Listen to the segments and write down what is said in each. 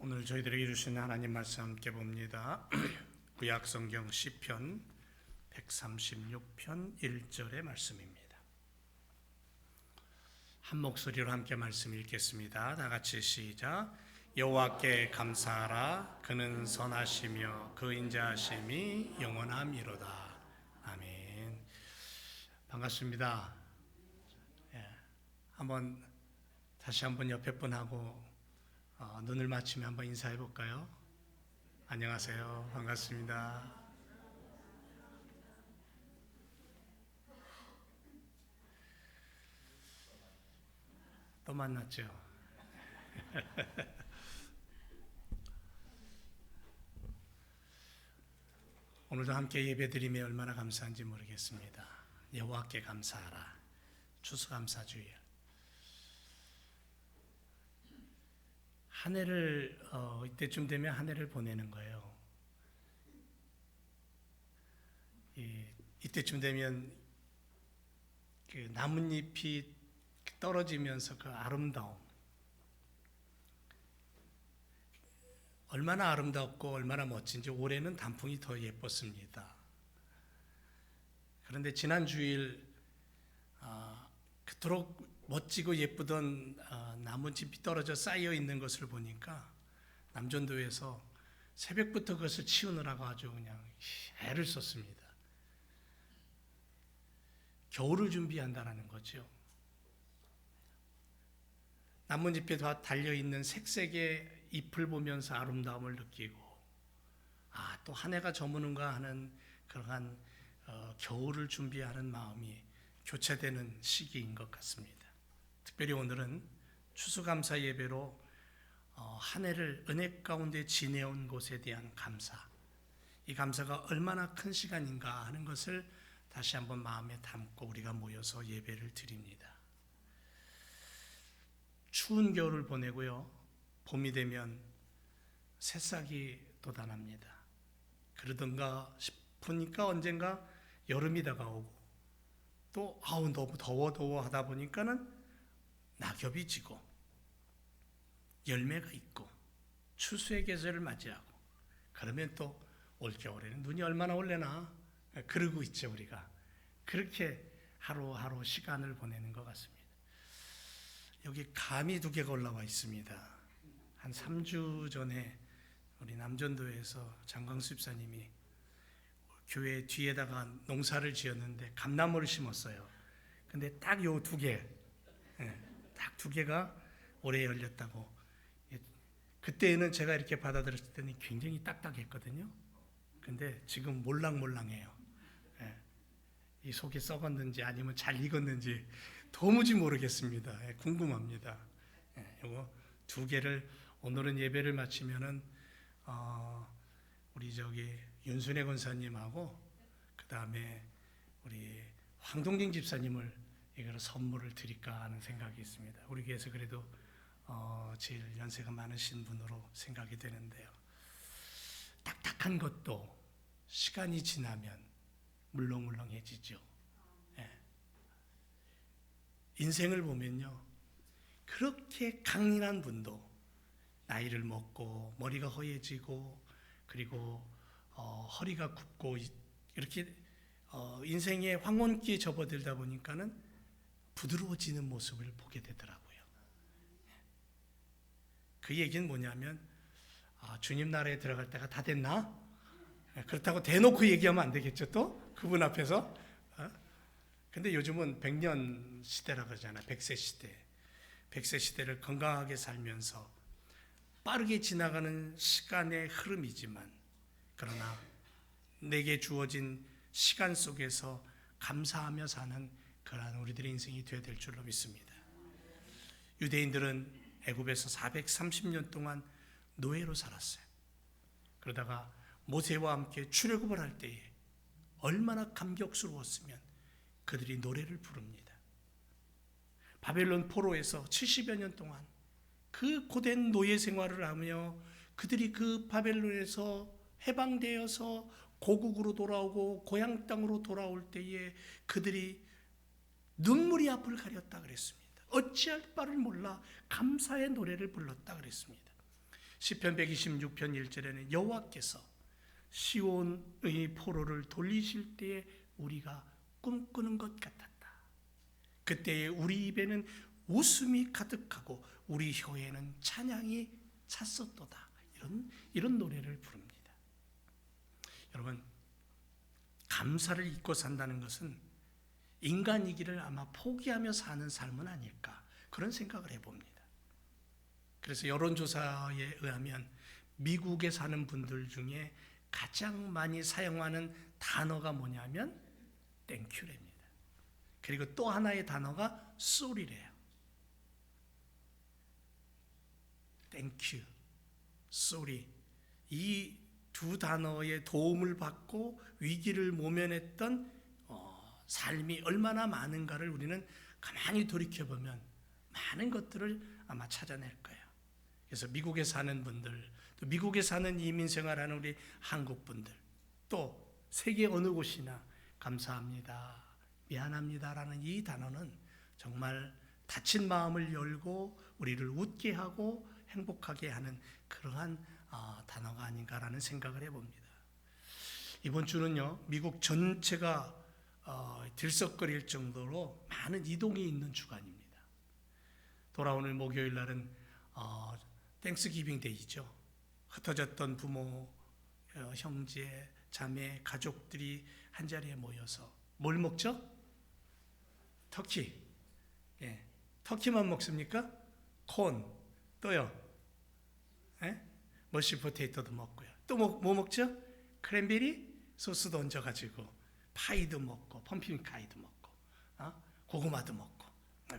오늘 저희들에게 주신 하나님 말씀 함께 봅니다. 구약 성경 시편 136편 1절의 말씀입니다. 한 목소리로 함께 말씀 읽겠습니다. 다 같이 시작. 여호와께 감사하라. 그는 선하시며 그 인자하심이 영원함이로다. 아멘. 반갑습니다. 다시 한번 옆에 분하고 눈을 맞추며 한번 인사해 볼까요? 안녕하세요. 반갑습니다. 또 만났죠? 오늘도 함께 예배드리며 얼마나 감사한지 모르겠습니다. 여호와께 감사하라. 추수감사주일. 한 해를 이때쯤 되면 한 해를 보내는 거예요. 이때쯤 되면 그 나뭇잎이 떨어지면서 그 아름다움, 얼마나 아름답고 얼마나 멋진지 올해는 단풍이 더 예뻤습니다. 그런데 지난 주일 그토록 멋지고 예쁘던 나뭇잎이 떨어져 쌓여 있는 것을 보니까 남전도에서 새벽부터 그것을 치우느라고 아주 그냥 애를 썼습니다. 겨울을 준비한다라는 거죠. 나뭇잎에 다 달려있는 색색의 잎을 보면서 아름다움을 느끼고 또 한 해가 저무는가 하는 그러한 겨울을 준비하는 마음이 교체되는 시기인 것 같습니다. 특별히 오늘은 추수감사 예배로 한 해를 은혜 가운데 지내온 것에 대한 감사, 이 감사가 얼마나 큰 시간인가 하는 것을 다시 한번 마음에 담고 우리가 모여서 예배를 드립니다. 추운 겨울을 보내고요, 봄이 되면 새싹이 돋아납니다. 그러던가 싶으니까 언젠가 여름이 다가오고 또 너무 더워 하다 보니까는 낙엽이 지고 열매가 있고 추수의 계절을 맞이하고 그러면 또 올겨울에는 눈이 얼마나 올래나 그러고 있죠. 우리가 그렇게 하루하루 시간을 보내는 것 같습니다. 여기 감이 2개가 올라와 있습니다. 한 3주 전에 우리 남전도에서 장광수 집사님이 교회 뒤에다가 농사를 지었는데 감나무를 심었어요. 근데 딱 요 2개, 딱 2개가 올해 열렸다고. 그때는 제가 이렇게 받아들였을 때는 굉장히 딱딱했거든요. 근데 지금 몰랑몰랑해요. 이 속이 썩었는지 아니면 잘 익었는지 도무지 모르겠습니다. 궁금합니다. 요거 2개를 오늘은 예배를 마치면은 우리 윤순혜 권사님하고 그 다음에 우리 황동진 집사님을 이걸 선물을 드릴까 하는 생각이 있습니다. 우리 교회에서 그래도 제일 연세가 많으신 분으로 생각이 되는데요. 딱딱한 것도 시간이 지나면 물렁물렁해지죠. 인생을 보면요, 그렇게 강인한 분도 나이를 먹고 머리가 허해지고 그리고 허리가 굽고 이렇게 인생의 황혼기에 접어들다 보니까는 부드러워지는 모습을 보게 되더라고요. 그 얘기는 뭐냐면 주님 나라에 들어갈 때가 다 됐나? 그렇다고 대놓고 얘기하면 안 되겠죠. 또 그분 앞에서. 근데 요즘은 100년 시대라 그러잖아요. 100세 시대. 100세 시대를 건강하게 살면서 빠르게 지나가는 시간의 흐름이지만 그러나 내게 주어진 시간 속에서 감사하며 사는 그러한 우리들의 인생이 되어야 될 줄로 믿습니다. 유대인들은 애굽에서 430년 동안 노예로 살았어요. 그러다가 모세와 함께 출애굽을 할 때에 얼마나 감격스러웠으면 그들이 노래를 부릅니다. 바벨론 포로에서 70여 년 동안 그 고된 노예 생활을 하며 그들이 그 바벨론에서 해방되어서 고국으로 돌아오고 고향 땅으로 돌아올 때에 그들이 눈물이 앞을 가렸다 그랬습니다. 어찌할 바를 몰라 감사의 노래를 불렀다 그랬습니다. 시편 126편 1절에는 여호와께서 시온의 포로를 돌리실 때에 우리가 꿈꾸는 것 같았다. 그때에 우리 입에는 웃음이 가득하고 우리 혀에는 찬양이 찼었도다. 이런 노래를 부릅니다. 여러분, 감사를 잊고 산다는 것은 인간이기를 아마 포기하며 사는 삶은 아닐까, 그런 생각을 해봅니다. 그래서 여론조사에 의하면 미국에 사는 분들 중에 가장 많이 사용하는 단어가 뭐냐면 땡큐랍니다. 그리고 또 하나의 단어가 sorry래요. 땡큐, sorry. 이 두 단어의 도움을 받고 위기를 모면했던 삶이 얼마나 많은가를 우리는 가만히 돌이켜보면 많은 것들을 아마 찾아낼 거예요. 그래서 미국에 사는 분들, 또 미국에 사는 이민 생활하는 우리 한국 분들, 또 세계 어느 곳이나 감사합니다, 미안합니다라는 이 단어는 정말 다친 마음을 열고 우리를 웃게 하고 행복하게 하는 그러한 단어가 아닌가라는 생각을 해봅니다. 이번 주는요, 미국 전체가 들썩거릴 정도로 많은 이동이 있는 주간입니다. 돌아오는 목요일 날은 땡스기빙 데이죠. 흩어졌던 부모, 형제, 자매, 가족들이 한자리에 모여서 뭘 먹죠? 터키. 예. 터키만 먹습니까? 콘. 또요. 예? 머시 포테이토도 먹고요. 또 뭐 먹죠? 크랜베리 소스도 얹어가지고 파이도 먹고 펌킨파이도 먹고 고구마도 먹고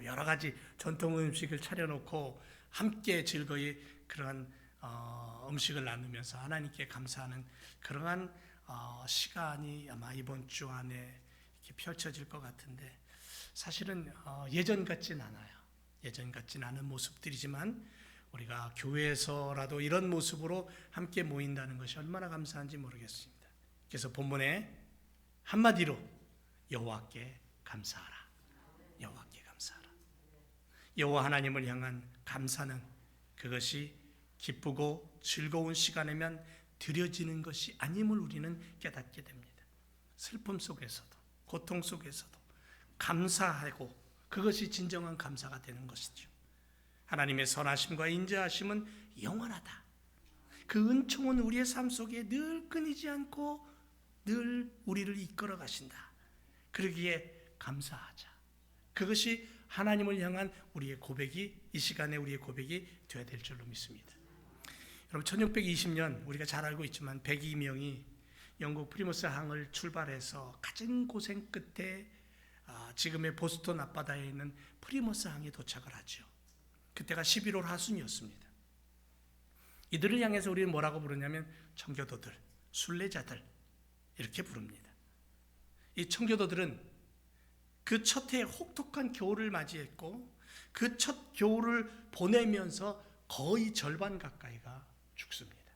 여러 가지 전통 음식을 차려놓고 함께 즐거이 그러한 음식을 나누면서 하나님께 감사하는 그러한 시간이 아마 이번 주 안에 이렇게 펼쳐질 것 같은데, 사실은 예전 같진 않아요. 예전 같진 않은 모습들이지만 우리가 교회에서라도 이런 모습으로 함께 모인다는 것이 얼마나 감사한지 모르겠습니다. 그래서 본문에 한마디로 여호와께 감사하라. 여호와께 감사하라. 여호와 하나님을 향한 감사는 그것이 기쁘고 즐거운 시간이면 드려지는 것이 아님을 우리는 깨닫게 됩니다. 슬픔 속에서도 고통 속에서도 감사하고 그것이 진정한 감사가 되는 것이죠. 하나님의 선하심과 인자하심은 영원하다. 그 은총은 우리의 삶 속에 늘 끊이지 않고 늘 우리를 이끌어 가신다. 그러기에 감사하자. 그것이 하나님을 향한 우리의 고백이, 이 시간에 우리의 고백이 되어야 될 줄로 믿습니다. 여러분, 1620년 우리가 잘 알고 있지만 102명이 영국 프리머스 항을 출발해서 가진 고생 끝에 지금의 보스턴 앞바다에 있는 프리머스 항에 도착을 하죠. 그때가 11월 하순이었습니다. 이들을 향해서 우리는 뭐라고 부르냐면 청교도들, 순례자들 이렇게 부릅니다. 이 청교도들은 그 첫 해에 혹독한 겨울을 맞이했고 그 첫 겨울을 보내면서 거의 절반 가까이가 죽습니다.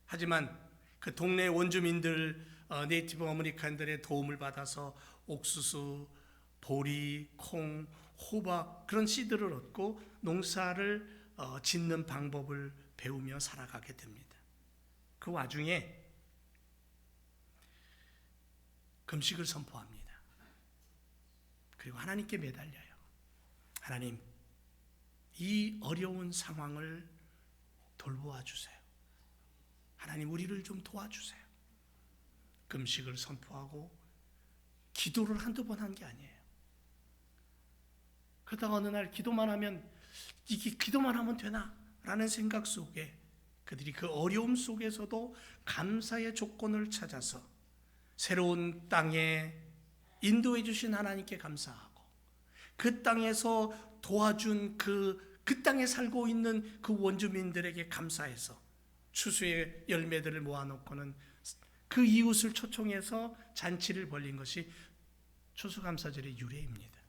하지만 그 동네 원주민들, 네이티브 아메리칸들의 도움을 받아서 옥수수, 보리, 콩, 호박 그런 씨들을 얻고 농사를 짓는 방법을 배우며 살아가게 됩니다. 그 와중에 금식을 선포합니다. 그리고 하나님께 매달려요. 하나님, 이 어려운 상황을 돌보아 주세요. 하나님, 우리를 좀 도와주세요. 금식을 선포하고 기도를 한두 번 한 게 아니에요. 그러다가 어느 날 기도만 하면 이게 기도만 하면 되나? 라는 생각 속에 그들이 그 어려움 속에서도 감사의 조건을 찾아서 새로운 땅에 인도해 주신 하나님께 감사하고 그 땅에서 도와준 그 땅에 살고 있는 그 원주민들에게 감사해서 추수의 열매들을 모아놓고는 그 이웃을 초청해서 잔치를 벌린 것이 추수감사절의 유래입니다.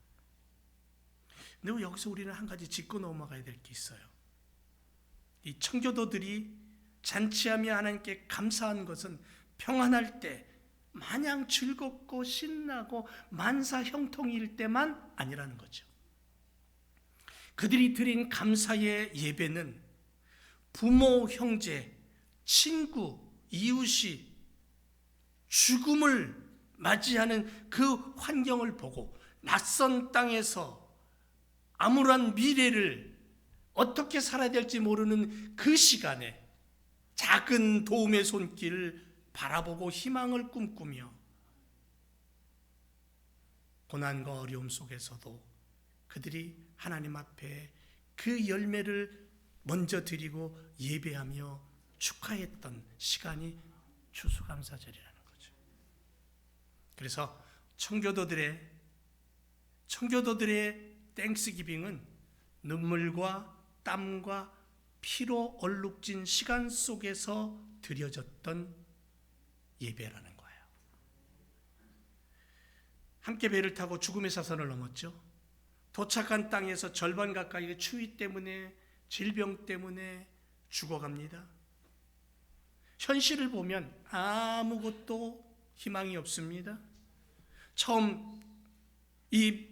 근데 여기서 우리는 한 가지 짚고 넘어가야 될 게 있어요. 이 청교도들이 잔치하며 하나님께 감사한 것은 평안할 때 마냥 즐겁고 신나고 만사 형통일 때만 아니라는 거죠. 그들이 드린 감사의 예배는 부모, 형제, 친구, 이웃이 죽음을 맞이하는 그 환경을 보고 낯선 땅에서 암울한 미래를 어떻게 살아야 될지 모르는 그 시간에 작은 도움의 손길을 바라보고 희망을 꿈꾸며 고난과 어려움 속에서도 그들이 하나님 앞에 그 열매를 먼저 드리고 예배하며 축하했던 시간이 추수감사절이라는 거죠. 그래서 청교도들의 땡스기빙은 눈물과 땀과 피로 얼룩진 시간 속에서 드려졌던 예배라는 거예요. 함께 배를 타고 죽음의 사선을 넘었죠. 도착한 땅에서 절반 가까이가 추위 때문에, 질병 때문에 죽어갑니다. 현실을 보면 아무것도 희망이 없습니다. 처음 이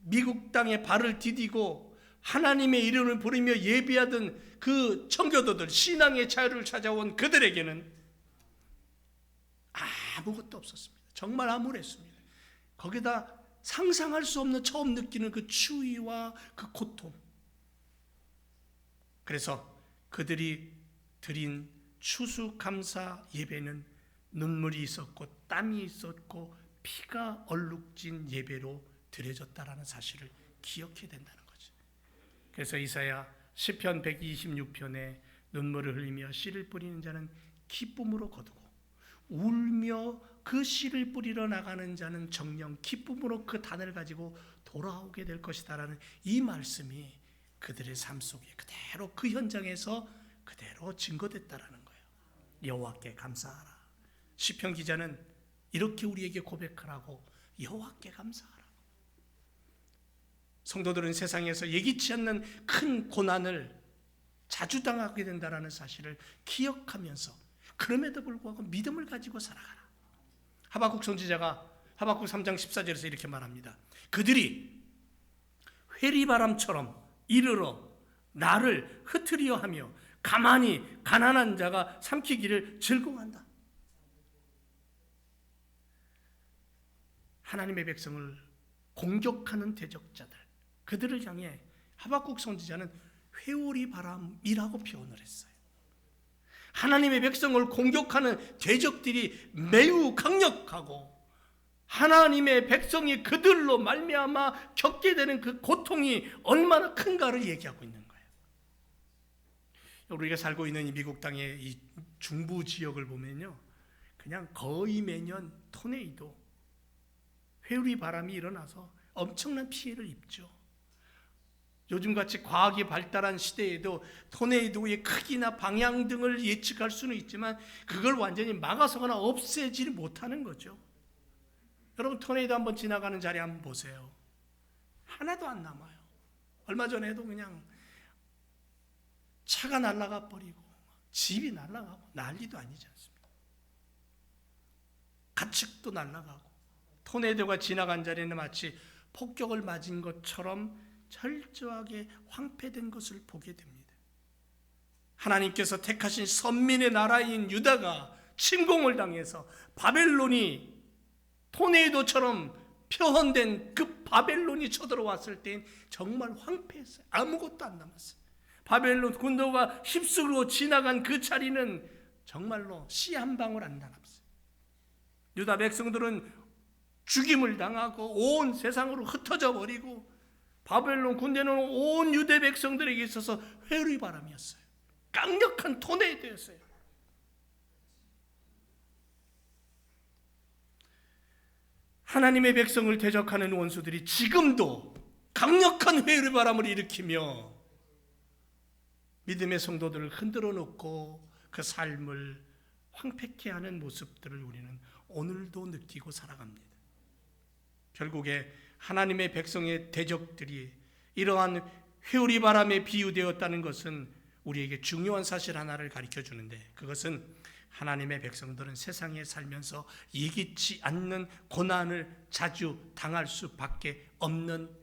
미국 땅에 발을 디디고 하나님의 이름을 부르며 예배하던 그 청교도들, 신앙의 자유를 찾아온 그들에게는 아무것도 없었습니다. 정말 암울했습니다. 거기다 상상할 수 없는 처음 느끼는 그 추위와 그 고통. 그래서 그들이 드린 추수감사 예배는 눈물이 있었고 땀이 있었고 피가 얼룩진 예배로 드려졌다라는 사실을 기억해야 된다는 거죠. 그래서 이사야 시편 126편에 눈물을 흘리며 씨를 뿌리는 자는 기쁨으로 거두고 울며 그 씨를 뿌리러 나가는 자는 정녕 기쁨으로 그 단을 가지고 돌아오게 될 것이다라는 이 말씀이 그들의 삶 속에 그대로 그 현장에서 그대로 증거됐다라는 거예요. 여호와께 감사하라. 시편 기자는 이렇게 우리에게 고백하라고, 여호와께 감사하라. 성도들은 세상에서 예기치 않는 큰 고난을 자주 당하게 된다는 사실을 기억하면서 그럼에도 불구하고 믿음을 가지고 살아가라. 하박국 선지자가 하박국 3장 14절에서 이렇게 말합니다. 그들이 회리바람처럼 이르러 나를 흩으려 하며 가만히 가난한 자가 삼키기를 즐거워한다. 하나님의 백성을 공격하는 대적자들, 그들을 향해 하박국 선지자는 회오리 바람이라고 표현을 했어요. 하나님의 백성을 공격하는 대적들이 매우 강력하고 하나님의 백성이 그들로 말미암아 겪게 되는 그 고통이 얼마나 큰가를 얘기하고 있는 거예요. 우리가 살고 있는 이 미국 땅의 이 중부 지역을 보면요, 그냥 거의 매년 토네이도, 회오리 바람이 일어나서 엄청난 피해를 입죠. 요즘같이 과학이 발달한 시대에도 토네이도의 크기나 방향 등을 예측할 수는 있지만 그걸 완전히 막아서거나 없애지 못하는 거죠. 여러분, 토네이도 한번 지나가는 자리 한번 보세요. 하나도 안 남아요. 얼마 전에도 그냥 차가 날아가 버리고 집이 날아가고 난리도 아니지 않습니까? 가축도 날아가고 토네이도가 지나간 자리는 마치 폭격을 맞은 것처럼 철저하게 황폐된 것을 보게 됩니다. 하나님께서 택하신 선민의 나라인 유다가 침공을 당해서 바벨론이 토네이도처럼 표현된 그 바벨론이 쳐들어왔을 땐 정말 황폐했어요. 아무것도 안 남았어요. 바벨론 군도가 휩쓸고 지나간 그 자리는 정말로 씨 한 방울 안 남았어요. 유다 백성들은 죽임을 당하고 온 세상으로 흩어져 버리고 바벨론 군대는 온 유대 백성들에게 있어서 회오리 바람이었어요. 강력한 토네이도였어요. 하나님의 백성을 대적하는 원수들이 지금도 강력한 회오리 바람을 일으키며 믿음의 성도들을 흔들어 놓고 그 삶을 황폐케 하는 모습들을 우리는 오늘도 느끼고 살아갑니다. 결국에 하나님의 백성의 대적들이 이러한 회오리 바람에 비유되었다는 것은 우리에게 중요한 사실 하나를 가르쳐 주는데, 그것은 하나님의 백성들은 세상에 살면서 예기치 않는 고난을 자주 당할 수밖에 없는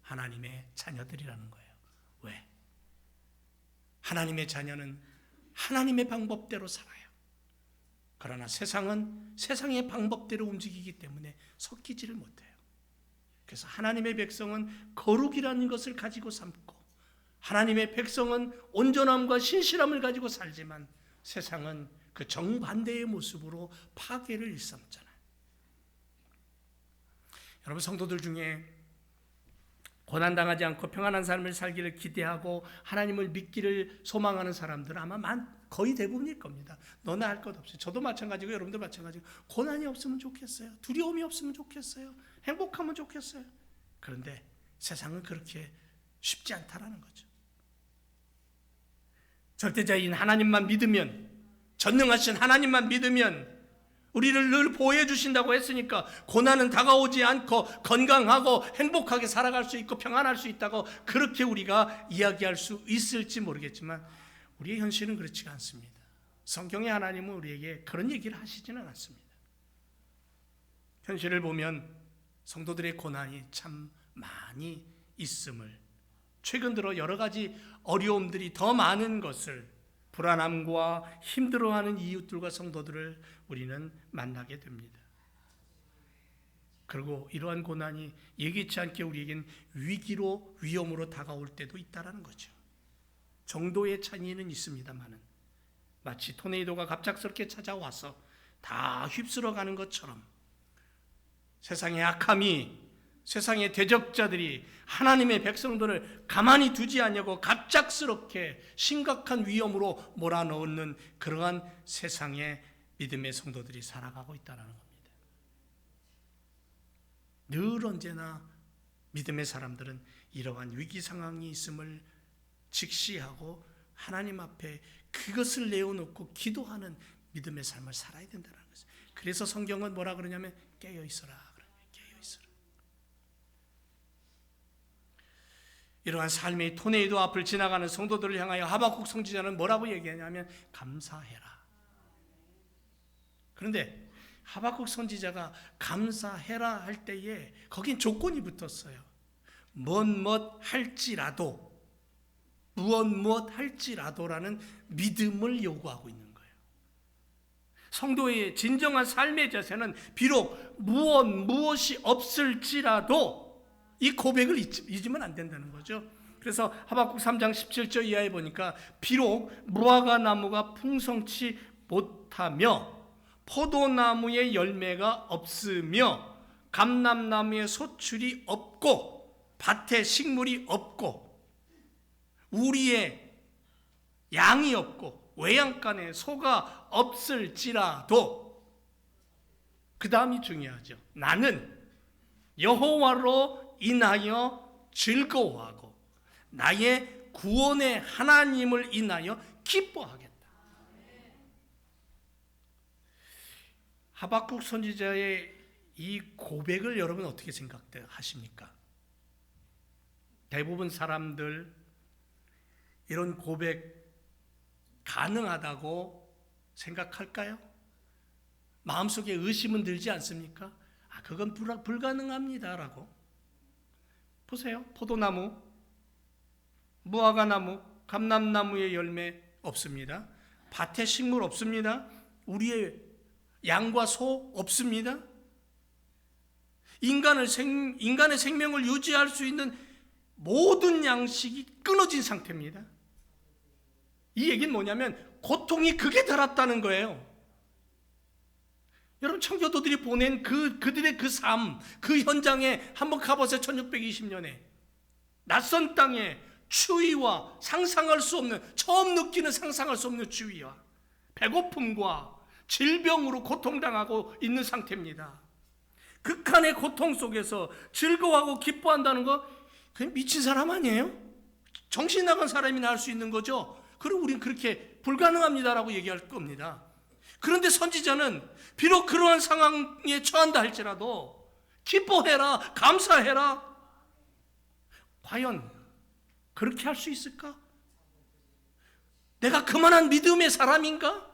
하나님의 자녀들이라는 거예요. 왜? 하나님의 자녀는 하나님의 방법대로 살아요. 그러나 세상은 세상의 방법대로 움직이기 때문에 섞이지를 못해요. 그래서 하나님의 백성은 거룩이라는 것을 가지고 삶고, 하나님의 백성은 온전함과 신실함을 가지고 살지만 세상은 그 정반대의 모습으로 파괴를 일삼잖아요. 여러분, 성도들 중에 고난당하지 않고 평안한 삶을 살기를 기대하고 하나님을 믿기를 소망하는 사람들은 아마 거의 대부분일 겁니다. 너나 할 것 없어요. 저도 마찬가지고 여러분들 마찬가지고 고난이 없으면 좋겠어요. 두려움이 없으면 좋겠어요. 행복하면 좋겠어요. 그런데 세상은 그렇게 쉽지 않다라는 거죠. 절대자인 하나님만 믿으면, 전능하신 하나님만 믿으면 우리를 늘 보호해 주신다고 했으니까 고난은 다가오지 않고 건강하고 행복하게 살아갈 수 있고 평안할 수 있다고 그렇게 우리가 이야기할 수 있을지 모르겠지만 우리의 현실은 그렇지가 않습니다. 성경의 하나님은 우리에게 그런 얘기를 하시지는 않습니다. 현실을 보면 성도들의 고난이 참 많이 있음을, 최근 들어 여러 가지 어려움들이 더 많은 것을, 불안함과 힘들어하는 이웃들과 성도들을 우리는 만나게 됩니다. 그리고 이러한 고난이 예기치 않게 우리에겐 위기로, 위험으로 다가올 때도 있다는 거죠. 정도의 차이는 있습니다만은 마치 토네이도가 갑작스럽게 찾아와서 다 휩쓸어가는 것처럼 세상의 악함이, 세상의 대적자들이 하나님의 백성들을 가만히 두지 않냐고 갑작스럽게 심각한 위험으로 몰아넣는 그러한 세상의 믿음의 성도들이 살아가고 있다는 겁니다. 늘 언제나 믿음의 사람들은 이러한 위기 상황이 있음을 직시하고 하나님 앞에 그것을 내어놓고 기도하는 믿음의 삶을 살아야 된다는 거죠. 그래서 성경은 뭐라 그러냐면 깨어 있어라. 이러한 삶의 토네이도 앞을 지나가는 성도들을 향하여 하박국 선지자는 뭐라고 얘기하냐면 감사해라. 그런데 하박국 선지자가 감사해라 할 때에 거긴 조건이 붙었어요. 무엇 할지라도, 무엇 할지라도라는 믿음을 요구하고 있는 거예요. 성도의 진정한 삶의 자세는 비록 무엇이 없을지라도 이 고백을 잊으면 안 된다는 거죠. 그래서 하박국 3장 17절 이하에 보니까 비록 무화과 나무가 풍성치 못하며 포도나무의 열매가 없으며 감람나무의 소출이 없고 밭에 식물이 없고 우리의 양이 없고 외양간에 소가 없을지라도, 그 다음이 중요하죠. 나는 여호와로 인하여 즐거워하고 나의 구원의 하나님을 인하여 기뻐하겠다. 하박국 선지자의 이 고백을 여러분 어떻게 생각하십니까? 대부분 사람들 이런 고백 가능하다고 생각할까요? 마음속에 의심은 들지 않습니까? 그건 불가능합니다라고. 보세요. 포도나무, 무화과나무, 감람나무의 열매 없습니다. 밭에 식물 없습니다. 우리의 양과 소 없습니다. 인간의 생명을 유지할 수 있는 모든 양식이 끊어진 상태입니다. 이 얘기는 뭐냐면 고통이 극에 달았다는 거예요. 여러분, 청교도들이 보낸 그들의 그 삶, 그 현장에 한번 가보세요. 1620년에 낯선 땅에 추위와 상상할 수 없는, 처음 느끼는 상상할 수 없는 추위와 배고픔과 질병으로 고통당하고 있는 상태입니다. 극한의 고통 속에서 즐거워하고 기뻐한다는 거 그냥 미친 사람 아니에요? 정신 나간 사람이나 할 수 있는 거죠. 그리고 우리는 그렇게 불가능합니다라고 얘기할 겁니다. 그런데 선지자는 비록 그러한 상황에 처한다 할지라도 기뻐해라, 감사해라. 과연 그렇게 할 수 있을까? 내가 그만한 믿음의 사람인가?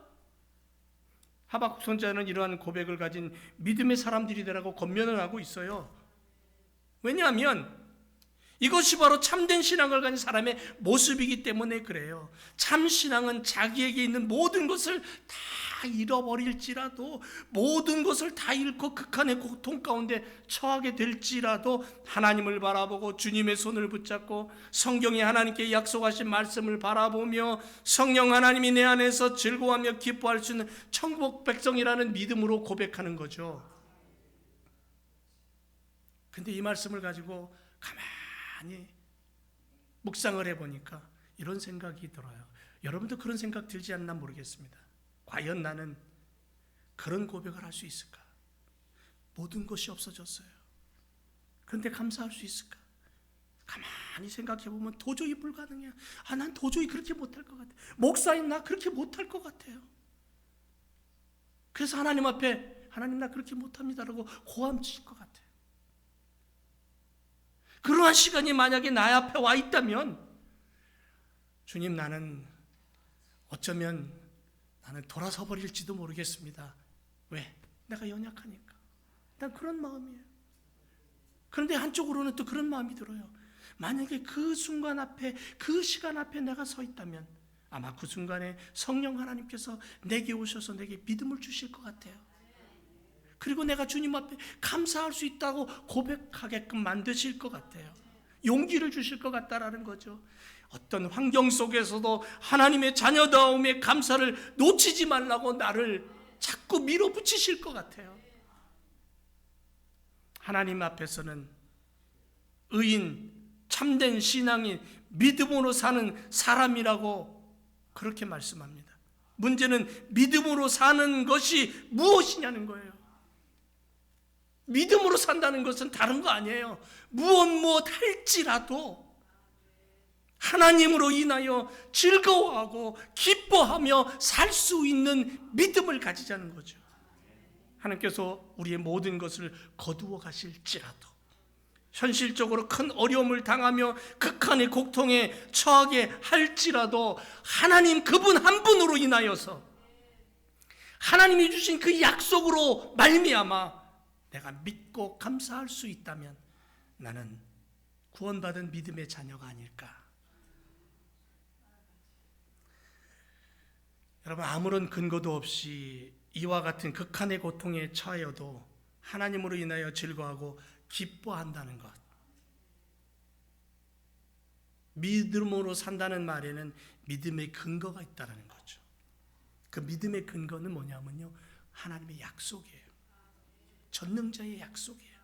하박국 선지자는 이러한 고백을 가진 믿음의 사람들이 되라고 권면을 하고 있어요. 왜냐하면 이것이 바로 참된 신앙을 가진 사람의 모습이기 때문에 그래요. 참 신앙은 자기에게 있는 모든 것을 다 잃어버릴지라도, 모든 것을 다 잃고 극한의 고통 가운데 처하게 될지라도 하나님을 바라보고 주님의 손을 붙잡고 성경에 하나님께 약속하신 말씀을 바라보며 성령 하나님이 내 안에서 즐거워하며 기뻐할 수 있는 천국 백성이라는 믿음으로 고백하는 거죠. 근데 이 말씀을 가지고 가만히 묵상을 해보니까 이런 생각이 들어요. 여러분도 그런 생각 들지 않나 모르겠습니다. 과연 나는 그런 고백을 할 수 있을까? 모든 것이 없어졌어요. 그런데 감사할 수 있을까? 가만히 생각해보면 도저히 불가능해요. 난 도저히 그렇게 못할 것 같아요. 목사인 나 그렇게 못할 것 같아요. 그래서 하나님 앞에 하나님 나 그렇게 못합니다라고 고함칠 것 같아요. 그러한 시간이 만약에 나 앞에 와 있다면 주님 나는 어쩌면 나는 돌아서 버릴지도 모르겠습니다. 왜? 내가 연약하니까. 난 그런 마음이에요. 그런데 한쪽으로는 또 그런 마음이 들어요. 만약에 그 순간 앞에, 그 시간 앞에 내가 서 있다면 아마 그 순간에 성령 하나님께서 내게 오셔서 내게 믿음을 주실 것 같아요. 그리고 내가 주님 앞에 감사할 수 있다고 고백하게끔 만드실 것 같아요. 용기를 주실 것 같다라는 거죠. 어떤 환경 속에서도 하나님의 자녀다움의 감사를 놓치지 말라고 나를 자꾸 밀어붙이실 것 같아요. 하나님 앞에서는 의인, 참된 신앙인, 믿음으로 사는 사람이라고 그렇게 말씀합니다. 문제는 믿음으로 사는 것이 무엇이냐는 거예요. 믿음으로 산다는 것은 다른 거 아니에요. 무엇 할지라도 하나님으로 인하여 즐거워하고 기뻐하며 살 수 있는 믿음을 가지자는 거죠. 하나님께서 우리의 모든 것을 거두어 가실지라도, 현실적으로 큰 어려움을 당하며 극한의 고통에 처하게 할지라도 하나님 그분 한 분으로 인하여서 하나님이 주신 그 약속으로 말미암아 내가 믿고 감사할 수 있다면 나는 구원받은 믿음의 자녀가 아닐까. 여러분, 아무런 근거도 없이 이와 같은 극한의 고통에 처하여도 하나님으로 인하여 즐거워하고 기뻐한다는 것, 믿음으로 산다는 말에는 믿음의 근거가 있다는 거죠. 그 믿음의 근거는 뭐냐면요, 하나님의 약속이에요. 전능자의 약속이에요.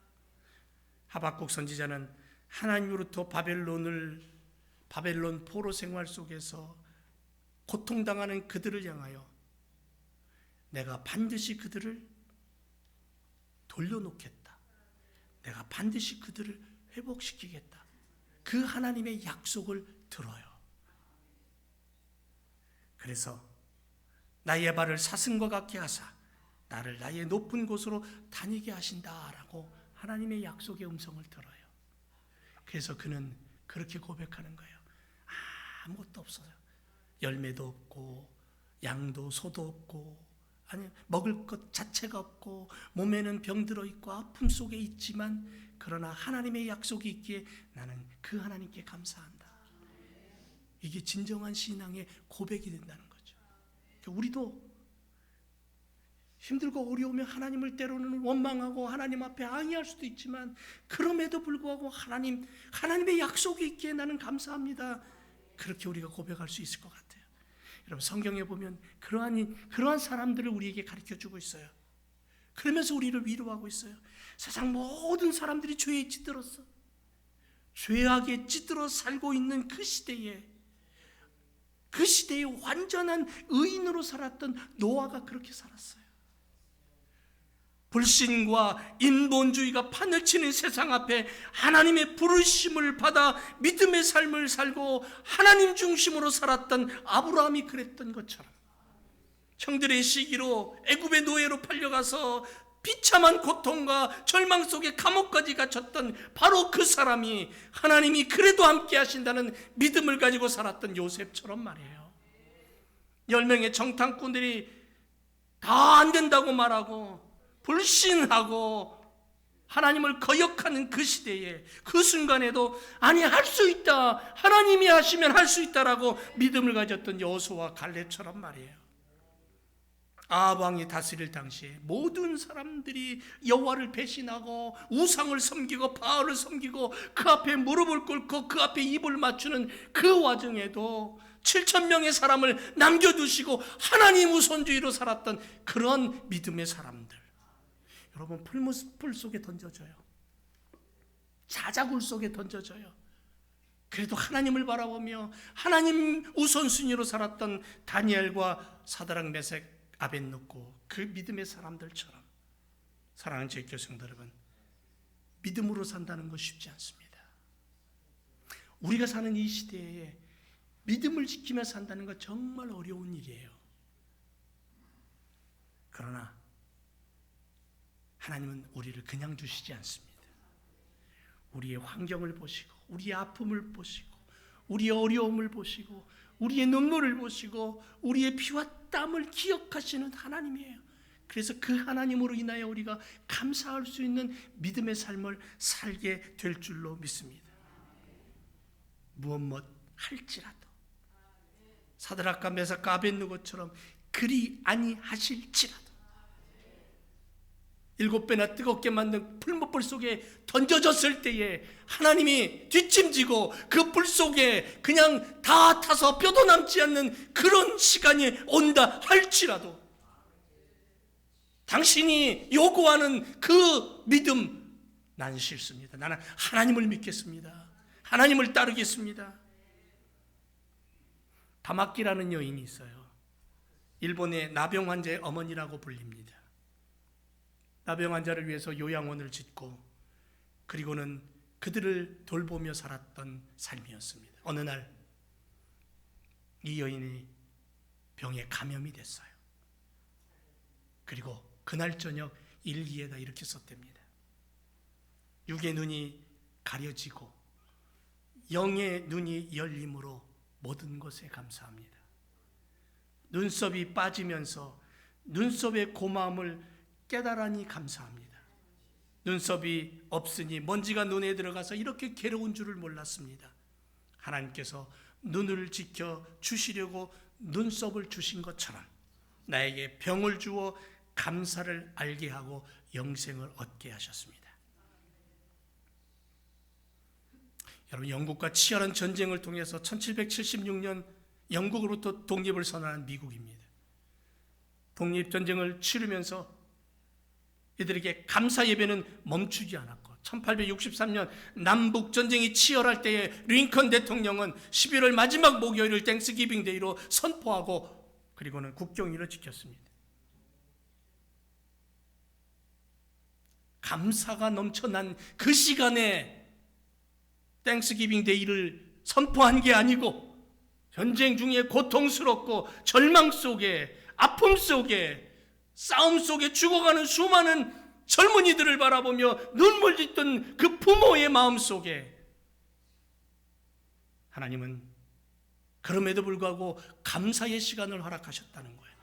하박국 선지자는 하나님으로부터 바벨론 포로 생활 속에서 고통당하는 그들을 향하여 내가 반드시 그들을 돌려놓겠다, 내가 반드시 그들을 회복시키겠다, 그 하나님의 약속을 들어요. 그래서 나의 발을 사슴과 같게 하사 나를 나의 높은 곳으로 다니게 하신다라고 하나님의 약속의 음성을 들어요. 그래서 그는 그렇게 고백하는 거예요. 아무것도 없어요. 열매도 없고 양도 소도 없고, 아니 먹을 것 자체가 없고 몸에는 병들어 있고 아픔 속에 있지만 그러나 하나님의 약속이 있기에 나는 그 하나님께 감사한다. 이게 진정한 신앙의 고백이 된다는 거죠. 우리도 힘들고 어려우면 하나님을 때로는 원망하고 하나님 앞에 항의할 수도 있지만 그럼에도 불구하고 하나님의 약속이 있기에 나는 감사합니다. 그렇게 우리가 고백할 수 있을 것 같아요. 여러분, 성경에 보면 그러한 사람들을 우리에게 가르쳐주고 있어요. 그러면서 우리를 위로하고 있어요. 세상 모든 사람들이 죄에 찌들었어. 죄악에 찌들어 살고 있는 그 시대에 완전한 의인으로 살았던 노아가 그렇게 살았어요. 불신과 인본주의가 판을 치는 세상 앞에 하나님의 부르심을 받아 믿음의 삶을 살고 하나님 중심으로 살았던 아브라함이 그랬던 것처럼, 형들의 시기로 애굽의 노예로 팔려가서 비참한 고통과 절망 속에 감옥까지 갇혔던 바로 그 사람이 하나님이 그래도 함께 하신다는 믿음을 가지고 살았던 요셉처럼 말이에요. 10명의 정탐꾼들이 다 안 된다고 말하고 불신하고 하나님을 거역하는 그 시대에, 그 순간에도 아니 할 수 있다, 하나님이 하시면 할 수 있다라고 믿음을 가졌던 여호수아와 갈렙처럼 말이에요. 아합 왕이 다스릴 당시에 모든 사람들이 여호와를 배신하고 우상을 섬기고 바알을 섬기고 그 앞에 무릎을 꿇고 그 앞에 입을 맞추는 그 와중에도 7,000명의 사람을 남겨두시고 하나님 우선주의로 살았던 그런 믿음의 사람들, 여러분 풀 속에 던져져요. 자작울 속에 던져져요. 그래도 하나님을 바라보며 하나님 우선순위로 살았던 다니엘과 사드락 메색 아벳느고 그 믿음의 사람들처럼, 사랑하는 제 교성들 여러분, 믿음으로 산다는 거 쉽지 않습니다. 우리가 사는 이 시대에 믿음을 지키며 산다는 거 정말 어려운 일이에요. 그러나 하나님은 우리를 그냥 두시지 않습니다. 우리의 환경을 보시고, 우리의 아픔을 보시고, 우리의 어려움을 보시고, 우리의 눈물을 보시고, 우리의 피와 땀을 기억하시는 하나님이에요. 그래서 그 하나님으로 인하여 우리가 감사할 수 있는 믿음의 삶을 살게 될 줄로 믿습니다. 무엇 할지라도 사드락과 메삭과 아벳느고처럼 그리 아니하실지라도 7배나 뜨겁게 만든 풀무불 속에 던져졌을 때에 하나님이 뒷짐지고 그 불 속에 그냥 다 타서 뼈도 남지 않는 그런 시간이 온다 할지라도 당신이 요구하는 그 믿음, 나는 싫습니다. 나는 하나님을 믿겠습니다. 하나님을 따르겠습니다. 다마키라는 여인이 있어요. 일본의 나병 환자의 어머니라고 불립니다. 나병 환자를 위해서 요양원을 짓고 그리고는 그들을 돌보며 살았던 삶이었습니다. 어느 날 이 여인이 병에 감염이 됐어요. 그리고 그날 저녁 일기에다 이렇게 썼답니다. 육의 눈이 가려지고 영의 눈이 열림으로 모든 것에 감사합니다. 눈썹이 빠지면서 눈썹의 고마움을 깨달으니 감사합니다. 눈썹이 없으니 먼지가 눈에 들어가서 이렇게 괴로운 줄을 몰랐습니다. 하나님께서 눈을 지켜 주시려고 눈썹을 주신 것처럼 나에게 병을 주어 감사를 알게 하고 영생을 얻게 하셨습니다. 여러분, 영국과 치열한 전쟁을 통해서 1776년 영국으로부터 독립을 선언한 미국입니다. 독립전쟁을 치르면서 이들에게 감사 예배는 멈추지 않았고 1863년 남북전쟁이 치열할 때에 링컨 대통령은 11월 마지막 목요일을 땡스기빙 데이로 선포하고 그리고는 국경일을 지켰습니다. 감사가 넘쳐난 그 시간에 땡스기빙 데이를 선포한 게 아니고 전쟁 중에 고통스럽고 절망 속에 아픔 속에 싸움 속에 죽어가는 수많은 젊은이들을 바라보며 눈물 짓던 그 부모의 마음 속에 하나님은 그럼에도 불구하고 감사의 시간을 허락하셨다는 거예요.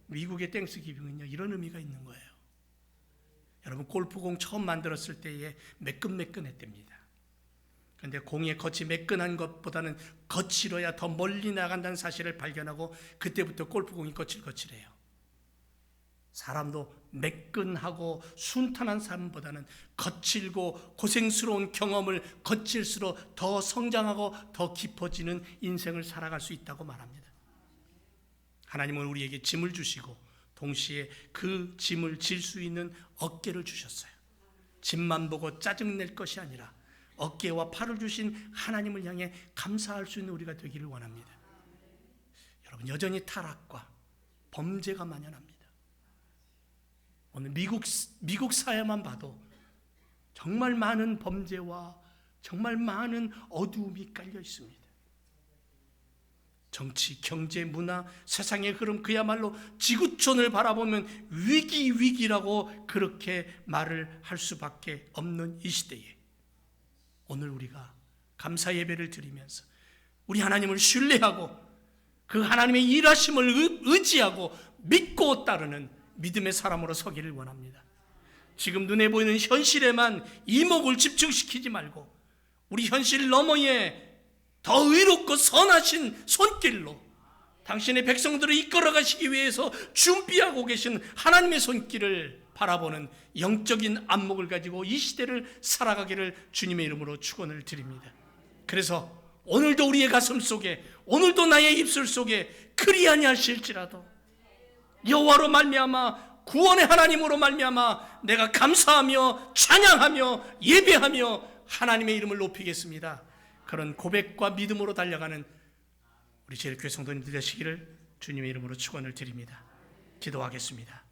미국의 땡스기빙은요 이런 의미가 있는 거예요. 여러분, 골프공 처음 만들었을 때에 매끈매끈했답니다. 그런데 공의 겉이 매끈한 것보다는 거칠어야 더 멀리 나간다는 사실을 발견하고 그때부터 골프공이 거칠거칠해요. 사람도 매끈하고 순탄한 삶보다는 거칠고 고생스러운 경험을 거칠수록 더 성장하고 더 깊어지는 인생을 살아갈 수 있다고 말합니다. 하나님은 우리에게 짐을 주시고 동시에 그 짐을 질 수 있는 어깨를 주셨어요. 짐만 보고 짜증낼 것이 아니라 어깨와 팔을 주신 하나님을 향해 감사할 수 있는 우리가 되기를 원합니다. 여러분, 여전히 타락과 범죄가 만연합니다. 오늘 미국 사회만 봐도 정말 많은 범죄와 정말 많은 어두움이 깔려 있습니다. 정치, 경제, 문화, 세상의 흐름, 그야말로 지구촌을 바라보면 위기라고 그렇게 말을 할 수밖에 없는 이 시대에 오늘 우리가 감사 예배를 드리면서 우리 하나님을 신뢰하고 그 하나님의 일하심을 의지하고 믿고 따르는 믿음의 사람으로 서기를 원합니다. 지금 눈에 보이는 현실에만 이목을 집중시키지 말고 우리 현실 너머에 더 의롭고 선하신 손길로 당신의 백성들을 이끌어 가시기 위해서 준비하고 계신 하나님의 손길을 바라보는 영적인 안목을 가지고 이 시대를 살아가기를 주님의 이름으로 축원을 드립니다. 그래서 오늘도 우리의 가슴 속에, 오늘도 나의 입술 속에 그리 아니하실지라도 여호와로 말미암아, 구원의 하나님으로 말미암아 내가 감사하며 찬양하며 예배하며 하나님의 이름을 높이겠습니다. 그런 고백과 믿음으로 달려가는 우리 제일교회 성도님들 되시기를 주님의 이름으로 축원을 드립니다. 기도하겠습니다.